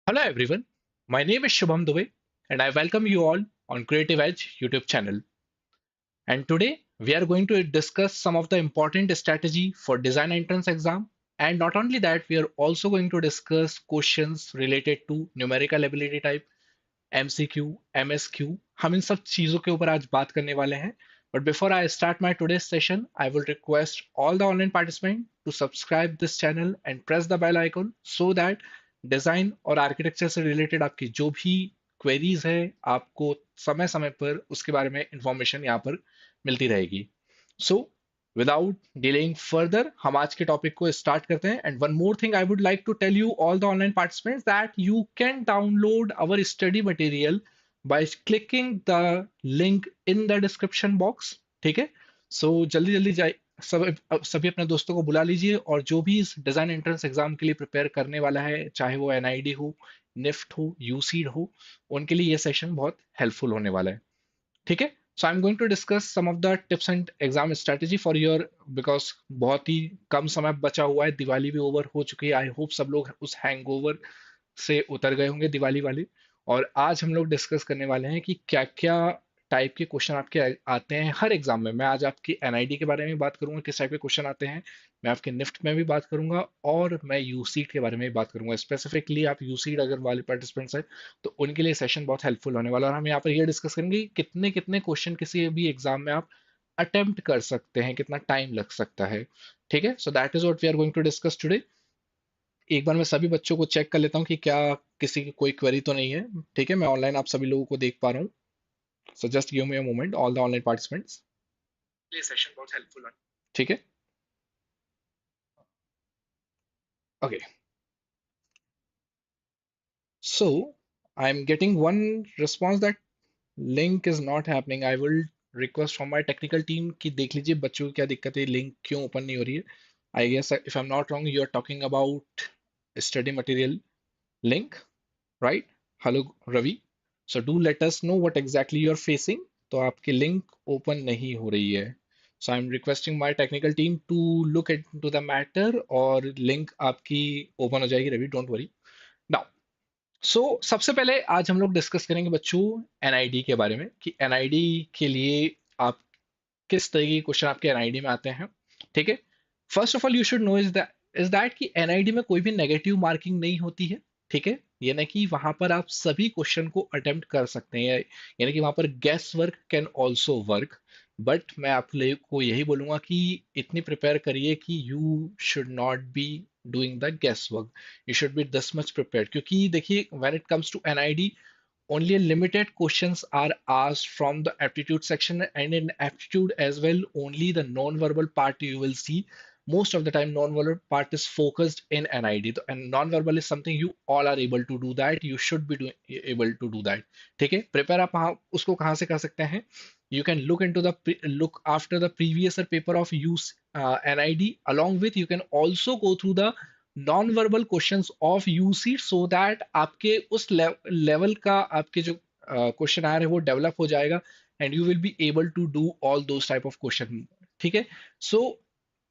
Hello everyone, my name is Shubham Dubey and I welcome you all on Creative Edge YouTube channel. And today we are going to discuss some of the important strategy for design entrance exam. And not only that, we are also going to discuss questions related to numerical ability type, MCQ, MSQ. हम इन सब चीजों के ऊपर आज बात करने वाले हैं. But before I start my today's session, I will request all the online participants to subscribe this channel and press the bell icon so that design और आर्किटेक्चर से रिलेटेड आपकी जो भी क्वेरीज है आपको समय समय पर उसके बारे में इंफॉर्मेशन यहाँ पर मिलती रहेगी. सो विदाउट डिलेइंग फर्दर हम आज के टॉपिक को स्टार्ट करते हैं. And one more thing I would like to tell you all the online participants that you can download our study material by clicking the link in the description box. ठीक है, सो जल्दी जल्दी जाए सभी अपने दोस्तों को बुला लीजिए और जो भी इस डिजाइन एंट्रेंस एग्जाम के लिए प्रिपेयर करने वाला है, चाहे वो एनआईडी हो, निफ्ट हो, यूसीड हो, उनके लिए ये सेशन बहुत हेल्पफुल होने वाला है. ठीक है, so I am going to discuss some of the tips and exam strategy for your, because बहुत ही कम समय बचा हुआ है, दिवाली भी ओवर हो चुकी है. आई होप सब लोग उस हैंगओवर से उतर गए होंगे दिवाली वाले. और आज हम लोग डिस्कस करने वाले हैं कि क्या क्या टाइप के क्वेश्चन आपके आते हैं हर एग्जाम में. मैं आज आपकी एनआईडी के बारे में बात करूंगा, किस टाइप के क्वेश्चन आते हैं. मैं आपके निफ्ट में भी बात करूंगा और मैं यूसीड के बारे में भी बात करूंगा. स्पेसिफिकली आप यूसीड अगर वाले पार्टिसिपेंट्स हैं तो उनके लिए सेशन बहुत हेल्पफुल होने वाला है. और हम यहाँ पर ये डिस्कस करेंगे कि कितने कितने क्वेश्चन किसी भी एग्जाम में आप अटेम्प्ट कर सकते हैं, कितना टाइम लग सकता है. ठीक है, so that is what we are going to discuss today. एक बार मैं सभी बच्चों को चेक कर लेता हूँ कि क्या किसी की कोई क्वेरी तो नहीं है. ठीक है, मैं ऑनलाइन आप सभी लोगों को देख पा रहा हूँ. So just give me a moment all the online participants. ये सेशन बहुत हेल्पफुल है. ठीक है, okay. So I am getting one response that link is not happening. I will request from my technical team कि देख लीजिए बच्चों की क्या दिक्कत है, लिंक क्यों ओपन नहीं हो रही है. I guess if I am not wrong you are talking about study material link, right? Hello Ravi, so do let us know what exactly you are facing. तो आपकी लिंक ओपन नहीं हो रही है. So I am requesting my technical team to look into the matter और link आपकी open हो जाएगी Ravi, don't worry. Now, so सबसे पहले आज हम लोग डिस्कस करेंगे बच्चों एनआईडी के बारे में कि एनआईडी के लिए आप किस तरह के क्वेश्चन आपके एनआईडी में आते हैं. ठीक है, first of all you should know is that कि एनआईडी में कोई भी नेगेटिव मार्किंग नहीं होती है. ठीक है, यानी कि वहां पर आप सभी क्वेश्चन को अटेम्प्ट कर सकते हैं, यानी कि वहां पर guess work can also work. But मैं आप लोगों को यही बोलूंगा कि इतनी प्रिपेयर करिए कि you should not be doing the guess work, you should be this much prepared. क्योंकि देखिए when it comes to NID only limited questions are asked from the aptitude section, and in aptitude as well only the non-verbal part you will see. Most of the time non-verbal part is focused in NID, and non-verbal is something you all are able to do that, you should be doing able to do that. ठीक है, prepare आप उसको कहाँ से कर सकते हैं? You can look into the look after the previous paper of use NID. Along with you can also go through the non verbal questions of UC so that आपके उस लेवल का आपके जो क्वेश्चन आ रहे हैं वो डेवलप हो जाएगा and you will be able to do all those type of question. ठीक है, सो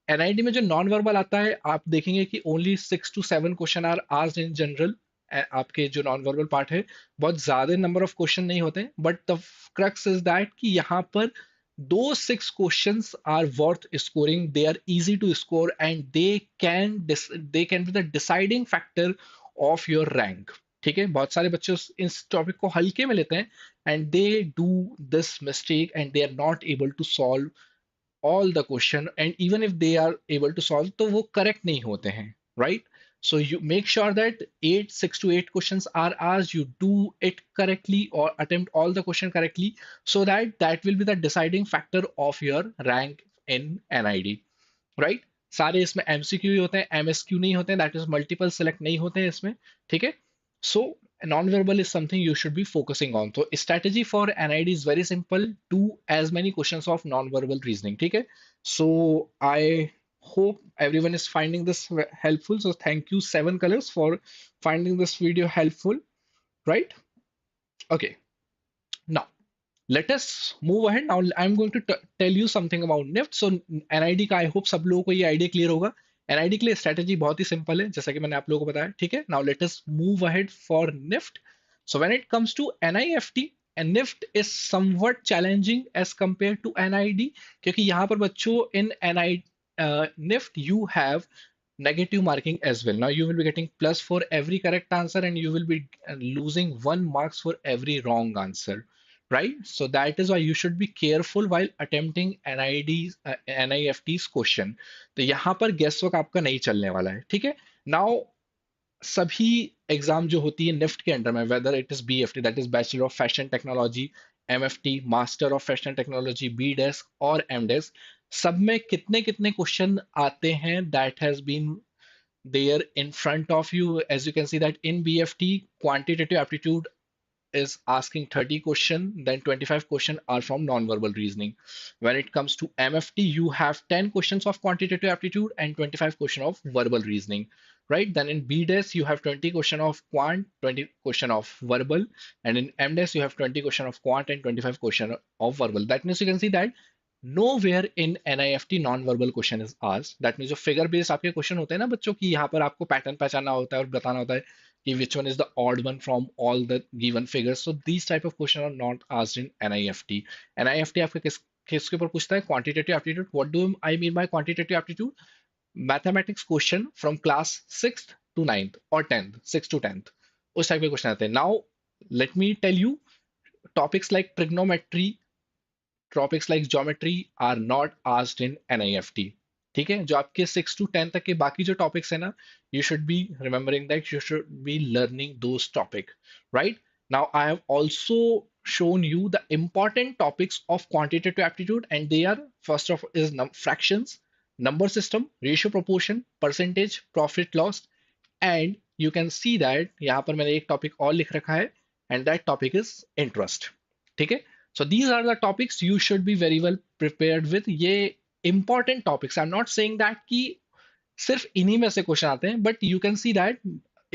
एनआईडी में जो नॉन वर्बल आता है आप देखेंगे कि only 6 to 7 question are asked in general. आपके जो नॉन वर्बल पार्ट है बहुत ज्यादा नंबर ऑफ क्वेश्चन नहीं होते, but the crux is that कि यहाँ पर those 6 questions are worth scoring, they are easy to score and they can be the deciding factor of your rank. ठीक है, बहुत सारे बच्चे इस टॉपिक को हल्के में लेते हैं and they do this mistake and they are not able to solve all the question, and even if they are able to solve तो वो correct नहीं होते हैं, right? So you make sure that 6 to 8 questions are asked, you do it correctly or attempt all the question correctly, so that will be the deciding factor of your rank in NID, right? सारे इसमें MCQ ही होते हैं, MSQ नहीं होते हैं, that is multiple select नहीं होते हैं इसमें. ठीक है, so non-verbal is something you should be focusing on. So strategy for NID is very simple, do as many questions of non-verbal reasoning. ठीक है, so I hope everyone is finding this helpful. So thank you 7 colors for finding this video helpful, right? Okay, now let us move ahead. Now I'm going to tell you something about NIFT. So NID का I hope सब लोगों को ये idea clear होगा NID के लिए strategy बहुत ही simple है, जैसा कि मैंने आप लोगों को बताया, ठीक है। Now let us move ahead for NIFT. So when it comes to NIFT, and NIFT is somewhat challenging as compared to NID, क्योंकि यहाँ पर बच्चों in NI NIFT you have negative marking as well. Now you will be getting plus for every correct answer, and you will be losing 1 marks for every wrong answer, right? So that is why you should be careful while attempting NID's NIFT's question. तो यहाँ पर guess work आपका नहीं चलने वाला है, ठीक है। नाउ सभी एग्जाम जो होती है निफ्ट के अंडर में, whether it is BFT that is bachelor of fashion technology, MFT master of fashion technology, B Des और एम डेस्क, सब में कितने कितने क्वेश्चन आते हैं, that has been there in front of you. As you can see that in BFT, quantitative aptitude is asking 30 question, then 25 question are from non-verbal reasoning. When it comes to MFT, you have 10 questions of quantitative aptitude and 25 question of verbal reasoning, right? Then in BDES, you have 20 question of quant, 20 question of verbal, and in MDES, you have 20 question of quant and 25 question of verbal. That means you can see that nowhere in NIFT non-verbal question is asked. That means जो figure based आपके question होते हैं ना बच्चों की, यहाँ पर आपको pattern पहचानना होता है और बताना होता है कि which one is the odd one from all the given figures. So these type of question are not asked in NIFT. NIFT आपके किसके ऊपर पूछता है? Quantitative aptitude. What do I mean by quantitative aptitude? Mathematics question from class 6th to 9th or 10th, 6th to 10th. उस type के question आते हैं. Now let me tell you, topics like trigonometry, topics like geometry are not asked in NIFT, ठीक है। जो आपके 6 to 10 तक के बाकी जो टॉपिक्स है ना, you should B remembering that, you should be learning those topic, right. Now I have also shown you the important topics of quantitative aptitude, and they are, first of all, is fractions, number system, ratio proportion, percentage, profit loss, and you can see that यहाँ पर मैंने एक topic और लिख रखा है, and that topic is interest, ठीक है। So these are the topics you should be very well prepared with. ये important topics. I'm not saying that कि सिर्फ इन्हीं में से क्वेश्चन आते हैं, but you can see that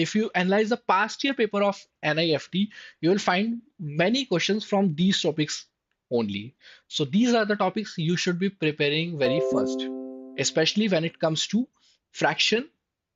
if you analyze the past year paper of NIFT, you will find many questions from these topics only. So these are the topics you should be preparing very first, especially when it comes to fraction,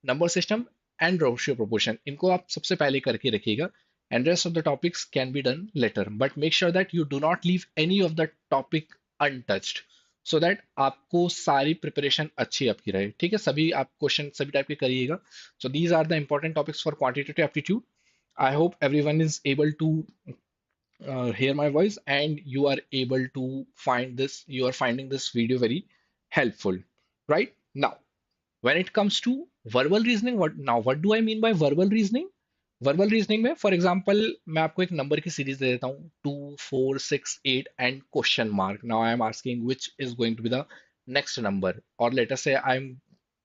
number system and ratio proportion. इनको आप सबसे पहले करके रखिएगा, and rest of the topics can be done later. But make sure that you do not leave any of the topic untouched, so that आपको सारी preparation अच्छी आपकी रहे, ठीक है। सभी आप क्वेश्चन सभी टाइप के करिएगा. So these are the important topics for quantitative aptitude. I hope everyone is able to hear my voice, and you are able to find this, you are finding this video very helpful, right? Now when it comes to verbal reasoning, what do I mean by verbal reasoning? Verbal reasoning में for example मैं आपको एक number की series दे देता हूँ, 2 4 6 8 and question mark. Now I am asking which is going to be the next number, और let us say I am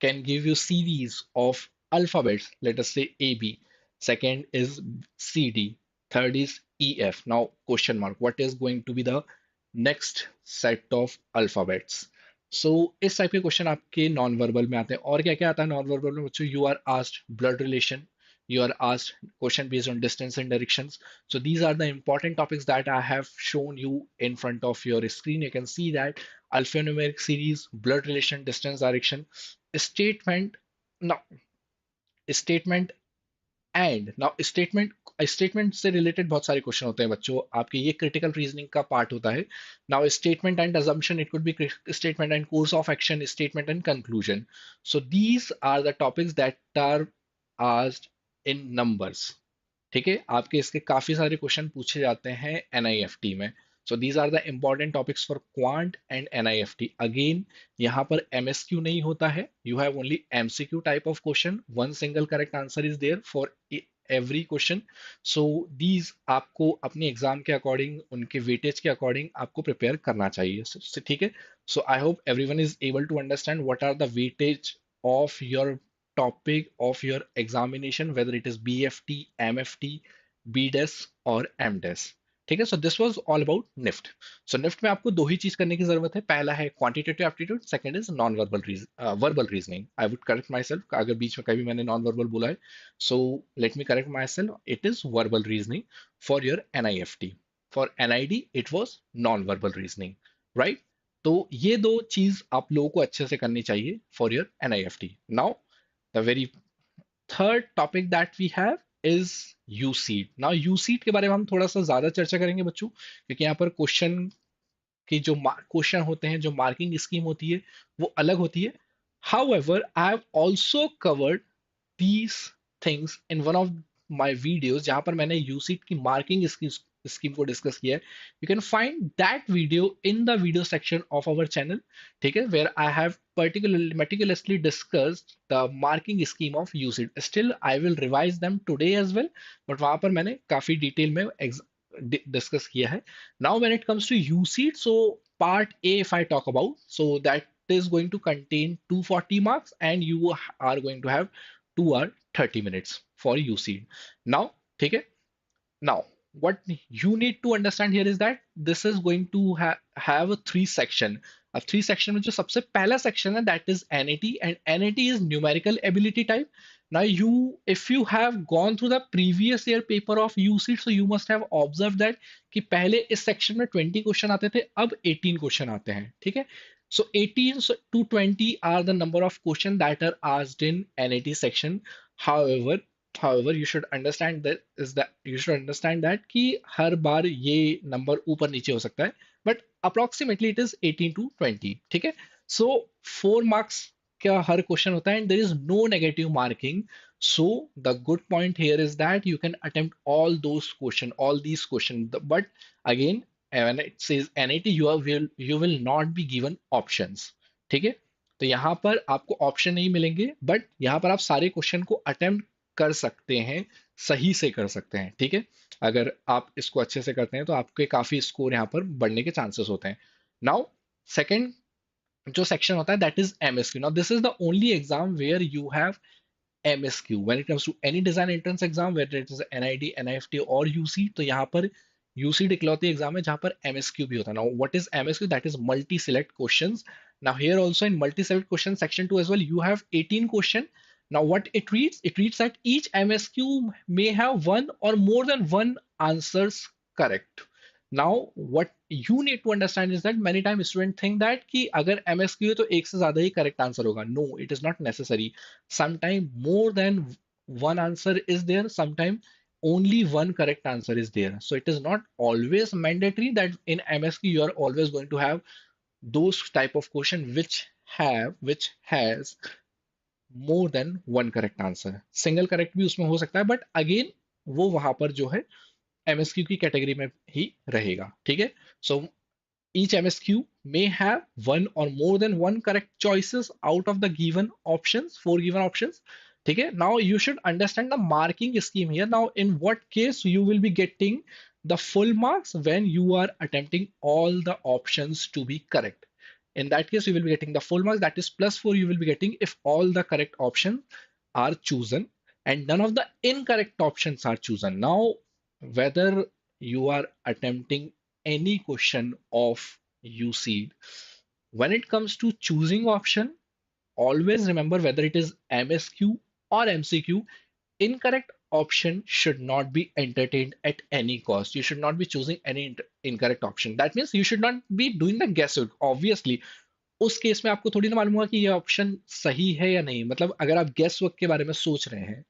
can give you series of alphabets, let us say A B, second is C D, third is E F. Now question mark, what is going to be the next set of alphabets. So इस type के question आपके non verbal में आते हैं. और क्या क्या आता है नॉन वर्बल में बच्चों? You are asked blood relation, you are asked question based on distance and directions. So these are the important topics that I have shown you in front of your screen. You can see that alphanumeric series, blood relation, distance, direction, statement. Now statement and now statement से related बहुत सारे question होते हैं बच्चों आपके, ये critical reasoning का part होता है. Now statement and assumption, it could be statement and course of action, statement and conclusion. So these are the topics that are asked in numbers, ठीक है। आपके इसके काफी सारे क्वेश्चन पूछे जाते हैं एनआईएफटी में. So these are the important topics for quant and NIFT. Again यहाँ पर एमएसक्यू नहीं होता है, you have only MCQ type of question, one single correct answer is there for every question. So these आपको अपने exam के according, उनके weightage के अकॉर्डिंग आपको प्रिपेयर करना चाहिए, ठीक है. So I hope everyone is able to understand what are the weightage of your topic of your examination, whether it is BFT, MFT, BDES or MDES. ठीक है. So this was all about NIFT. So NIFT में आपको दो ही चीज करने की जरूरत है. पहला है quantitative aptitude, second is non verbal reasoning. I would correct my self अगर बीच में कभी मैंने नॉन वर्बल बोला है. So let me correct my self, it is verbal reasoning for your NIFT. For NID it was non-verbal reasoning, right? तो ये दो चीज आप लोगों को अच्छे से करनी चाहिए for your NIFT. Now the very third topic that we have is UCEED. Now UCEED के बारे में हम थोड़ा सा ज्यादा चर्चा करेंगे बच्चों, क्योंकि यहाँ पर क्वेश्चन की जो क्वेश्चन होते हैं, जो मार्किंग स्कीम होती है, वो अलग होती है. However, I have also covered these things in one of my videos जहां पर मैंने यूसीट की मार्किंग स्कीम को डिस्कस किया है. You can find that video in the video section of our channel. ठीक है, where I have particularly meticulously discussed the marking scheme of UCEED. Still, I will revise them today as well, but वहां पर मैंने काफी detail में discuss किया है. Now, when it comes to UCEED, so part A, if I talk about, so that is going to contain 240 marks, and you are going to have 2 hour 30 minutes for UC. Now, ठीक है. Now, what you need to understand here is that this is going to have a three section. अब three section में जो सबसे पहला section है that is NAT, and NAT is numerical ability type. Now you, if you have gone through the previous year paper of UCEED, so you must have observed that कि पहले इस section में 20 question आते थे, अब 18 question आते हैं. ठीक है, so 18 to 20 are the number of questions that are asked in NAT section. However, you should understand that कि हर बार ये नंबर ऊपर नीचे हो सकता है, but approximately it is 18 to 20. ठीक है, सो 4 मार्क्स का हर क्वेश्चन होता है, and there is no negative marking. So the good point here is that you can attempt all these question, but again, when it says NAT, you will not be given options. ठीक है, तो यहाँ पर आपको option नहीं मिलेंगे, but यहाँ पर आप सारे क्वेश्चन को अटेम्प्ट कर सकते हैं, सही से कर सकते हैं. ठीक है, अगर आप इसको अच्छे से करते हैं तो आपके काफी स्कोर यहाँ पर बढ़ने के चांसेस होते हैं. नाउ सेकंड जो सेक्शन होता है that is MSQ. Now this is the only exam where you have MSQ when it comes to any design entrance exam, whether it is NID, NIFT or UC. तो यहाँ पर UC इकलौती exam है जहाँ पर MSQ भी होता है. Now, what is MSQ? That is multi-select questions. Now, here also in multi-select question section 2 as well, you have 18 question. Now, what it reads? It reads that each MSQ may have one or more than one answers correct. Now, what you need to understand is that many times students think that कि अगर MSQ है तो एक से ज्यादा ही correct answer होगा. No, it is not necessary. Sometimes more than one answer is there, sometimes only one correct answer is there. So it is not always mandatory that in MSQ you are always going to have those type of question which has more than one correct answer. Single correct भी उसमें हो सकता है, but again वो वहां पर जो है MSQ की कैटेगरी में ही रहेगा. ठीक है, सो each MSQ may have one or more than one correct choices out of the given options, four given options. Okay, now you should understand the marking scheme here. Now, in what case you will be getting the full marks when you are attempting all the options to be correct. In that case, you will be getting the full marks, that is +4 you will be getting if all the correct options are chosen and none of the incorrect options are chosen. Now, whether you are attempting any question of UCEED, when it comes to choosing option, always remember whether it is MSQ or MCQ, incorrect option should not be entertained at any cost. You should not be choosing any incorrect option. That means you should not be doing the guesswork. Obviously, उस case में आपको थोड़ी ना मालूम होगा कि ये option सही है या नहीं. मतलब अगर आप गेस वर्क के बारे में सोच रहे हैं,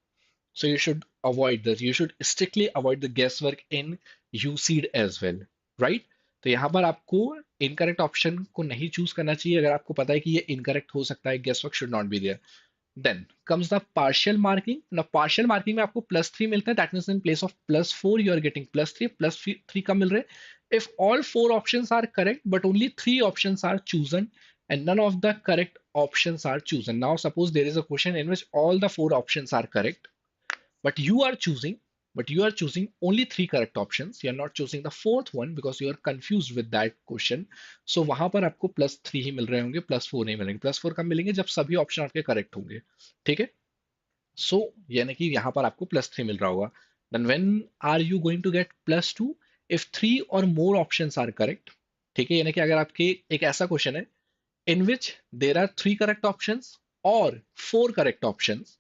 so you should avoid this. You should strictly avoid the guesswork in UCEED as well, right? तो यहाँ पर आपको इनकरेक्ट ऑप्शन को नहीं चूज करना चाहिए अगर आपको पता है कि ये इनकरेक्ट हो सकता है. Guess work should not be there. Then comes the partial marking. ना पार्शियल मार्किंग में आपको +3 मिलता है. That means in place of +4 you are getting +3. +3 कम मिल रहे हैं if all 4 options are correct but only 3 options are chosen and none of the correct options are chosen. Now, suppose there is a question in which all the 4 options are correct, but you are choosing only 3 correct options. You are not choosing the fourth one because you are confused with that question. So वहां पर आपको +3 ही मिल रहे होंगे, +4 नहीं मिलेंगे. +4 कब मिलेंगे? जब सभी ऑप्शन आपके करेक्ट होंगे. ठीक है, सो यानी कि यहाँ पर आपको +3 मिल रहा होगा. Then when are you going to get +2? If 3 और मोर ऑप्शंस आर करेक्ट. ठीक है, यानी कि अगर आपके एक ऐसा क्वेश्चन है in which there are 3 correct options or 4 correct options,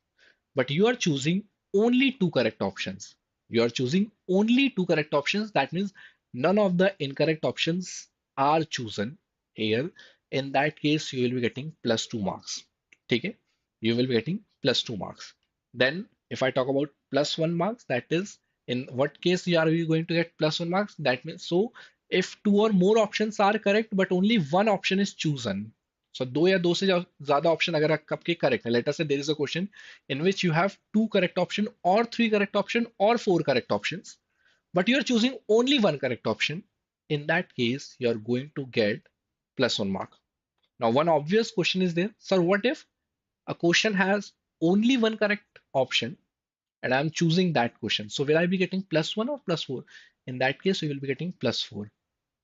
but you are choosing only 2 correct options. You are choosing only 2 correct options. That means none of the incorrect options are chosen here, in that case, you will be getting +2 marks. Okay? You will be getting +2 marks. Then, if I talk about +1 marks, that is in what case you are you going to get +1 marks? That means so if two or more options are correct, but only one option is chosen. So दो या दो से ज्यादा option अगर आपके correct है, let us say there is a question in which you have two correct option or three correct option or four correct options, but you are choosing only one correct option. In that case, you are going to get +1 mark. Now, one obvious question is there, sir, what if a question has only one correct option and I'm choosing that question? So will I be getting +1 or +4? In that case, you will be getting +4.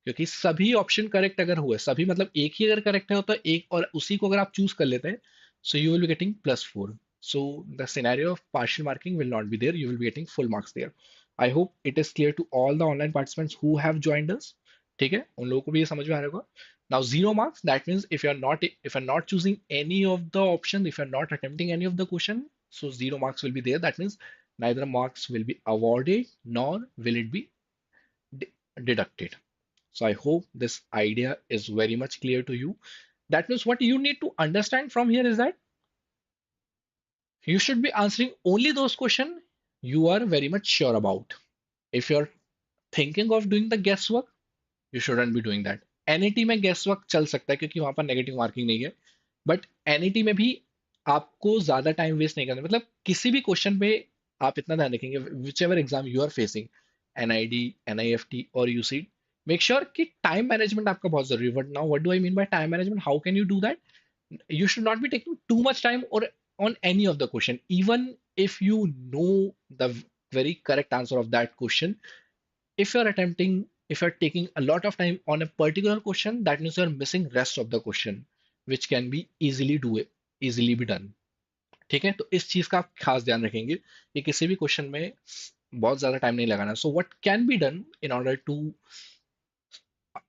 क्योंकि सभी option correct अगर हुए, सभी मतलब एक ही अगर correct है तो एक और उसी को अगर आप चूज कर लेते हैं, so you will be getting +4. So the scenario of partial marking will not be there, you will be getting full marks there. I hope it is clear to all the online participants who have joined us. ठीक है, उन लोगों को भी ये समझ में आ रहा होगा. Now 0 marks, that means if you are not choosing any of the option, if you are not attempting any of the question, so 0 marks will be there. That means neither marks will be awarded nor will it be deducted. So I hope this idea is very much clear to you. That means what you need to understand from here is that you should be answering only those questions you are very much sure about. If you're thinking of doing the guesswork, you shouldn't be doing that. NAT में guesswork चल सकता है क्योंकि वहां पर negative marking नहीं है, but NAT में भी आपको ज्यादा टाइम वेस्ट नहीं करना. मतलब किसी भी क्वेश्चन पे आप इतना ध्यान रखेंगे, which ever exam you are facing, NID, NIFT और UCEED, मेक श्योर कि टाइम मैनेजमेंट आपका बहुत जरूरी है. But now what do I mean by time management? How can you do that? You should not be taking too much time or on any of the question, even if you know the very correct answer of that question. If you're attempting, if you're taking a lot of time on a particular question, that means you're missing rest of the question which can be easily be done. ठीक है, तो इस चीज का आप खास ध्यान रखेंगे कि किसी भी क्वेश्चन में बहुत ज्यादा टाइम नहीं लगाना. So what can be done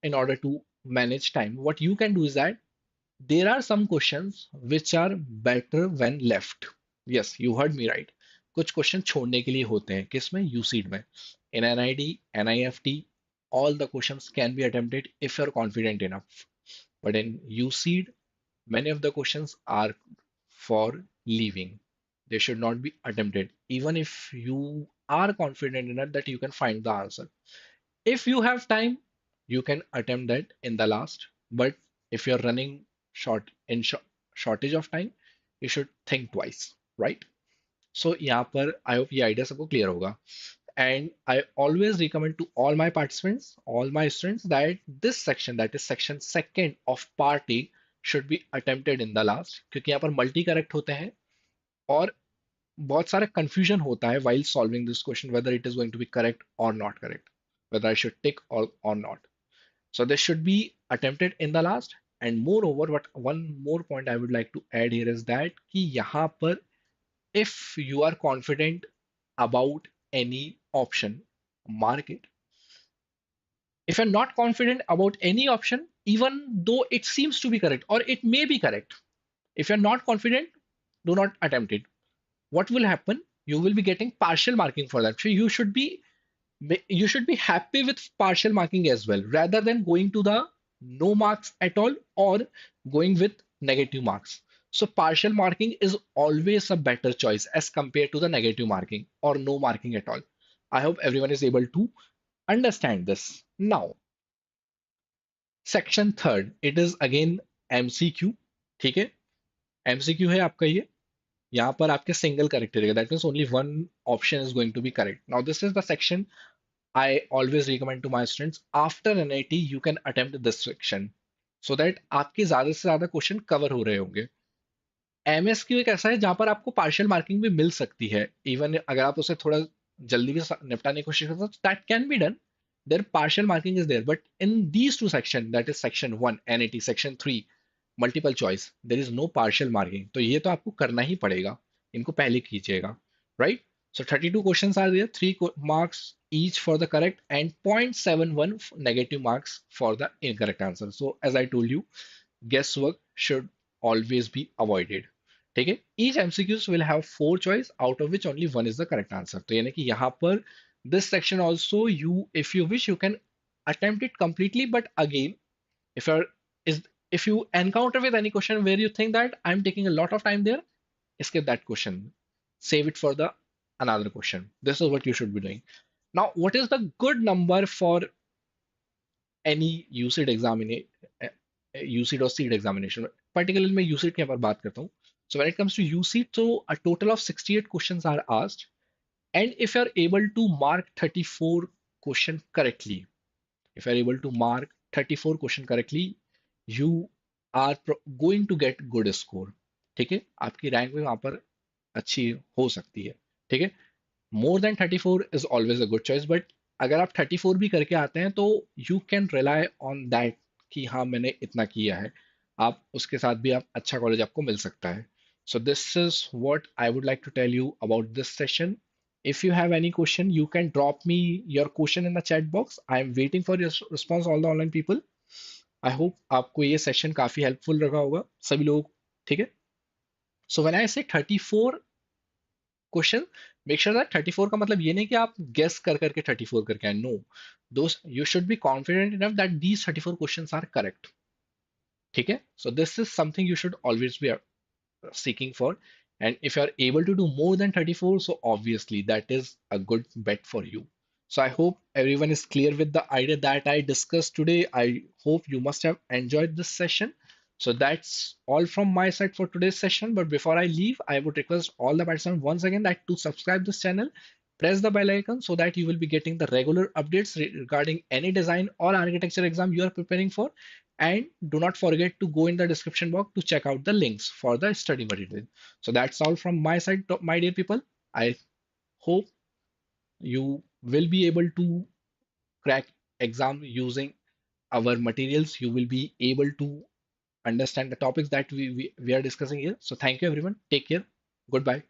in order to manage time, what you can do is that there are some questions which are better when left. Yes, you heard me right. कुछ question छोड़ने के लिए होते हैं, किसमें? यूसीड में. In NID, NIFT, all the questions can be attempted if you're confident enough. But in UCEED, many of the questions are for leaving. They should not be attempted, even if you are confident enough that you can find the answer. If you have time, you can attempt that in the last. But if you're running shortage of time, you should think twice, right? So यहाँ पर I hope ये idea सबको clear होगा. And I always recommend to all my participants, all my students, that this section, that is section second of part A, should be attempted in the last. क्योंकि यहाँ पर multi correct होते हैं और बहुत सारा confusion होता है while solving this question, whether it is going to be correct or not correct, whether I should tick or not. So this should be attempted in the last. And moreover, what one more point I would like to add here is that कि यहाँ पर if you are confident about any option, mark it. If you're not confident about any option, even though it seems to be correct or it may be correct, if you're not confident, do not attempt it. What will happen? You will be getting partial marking for that. So you should be happy with partial marking as well, rather than going to the no marks at all or going with negative marks. So partial marking is always a better choice as compared to the negative marking or no marking at all. I hope everyone is able to understand this. Now, section third, it is again MCQ. ठीक है, MCQ है आपका ये. यहाँ पर आपके single correct रहेगा. That means only one option is going to be correct. Now this is the section I always recommend to my students. After NIT, you can attempt this section so that आपके ज्यादा से ज्यादा question cover हो रहे होंगे. MSQ एक ऐसा है जहां पर आपको पार्शियल मार्किंग भी मिल सकती है, इवन अगर आप उसे थोड़ा जल्दी भी निपटाने की कोशिश करते हो, that can be done. There partial marking is there, but in these two section, that is section 1 NAT, section 3 multiple choice, there is no partial marking. तो ये तो आपको करना ही पड़ेगा, इनको पहले कीजिएगा, right? So 32 questions are there, 3 marks each for the correct and 0.71 negative marks for the incorrect answer. So as I told you, guesswork should always be avoided. ठीक है, each MCQs will have 4 choice, out of which only one is the correct answer. तो यानी कि यहाँ पर this section also, you if you wish you can attempt it completely, but again if you're is if you encounter with any question where you think that I'm taking a lot of time there, skip that question. Save it for the another question. This is what you should be doing. Now, what is the good number for any UCEED examination, UCEED or CEED examination? Particularly मैं UCEED के ऊपर बात करता हूँ. So when it comes to UCEED, so a total of 68 questions are asked, and if you're able to mark 34 question correctly, if you're able to mark 34 question correctly, you are going to get good score. ठीक है, आपकी rank भी वहां पर अच्छी हो सकती है. ठीक है, more than 34 is always a good choice, but अगर आप 34 भी करके आते हैं तो you can rely on that कि हाँ मैंने इतना किया है. आप उसके साथ भी आप अच्छा कॉलेज आपको मिल सकता है. So this is what I would like to tell you about this session. If you have any question you can drop me your question in the chat box. I am waiting for your response all the online people. I hope आपको ये session काफी helpful रहा होगा सभी लोग. ठीक है, so when I से 34 क्वेश्चन, मेक श्योर दैट 34 का मतलब ये नहीं कि आप गेस कर करके 34 करके आए. नो, दोस्त you should be confident enough that these 34 questions are correct. ठीक है, so this is something you should always be seeking for. And if you are able to do more than 34, so obviously that is a good bet for you. So I hope everyone is clear with the idea that I discussed today. I hope you must have enjoyed this session. So that's all from my side for today's session. But before I leave, I would request all the participants once again that to subscribe this channel, press the bell icon so that you will be getting the regular updates regarding any design or architecture exam you are preparing for. And do not forget to go in the description box to check out the links for the study material. So that's all from my side, my dear people. I hope you will be able to crack exam using our materials. You will be able to understand the topics that we are discussing here. So thank you everyone. Take care. Goodbye.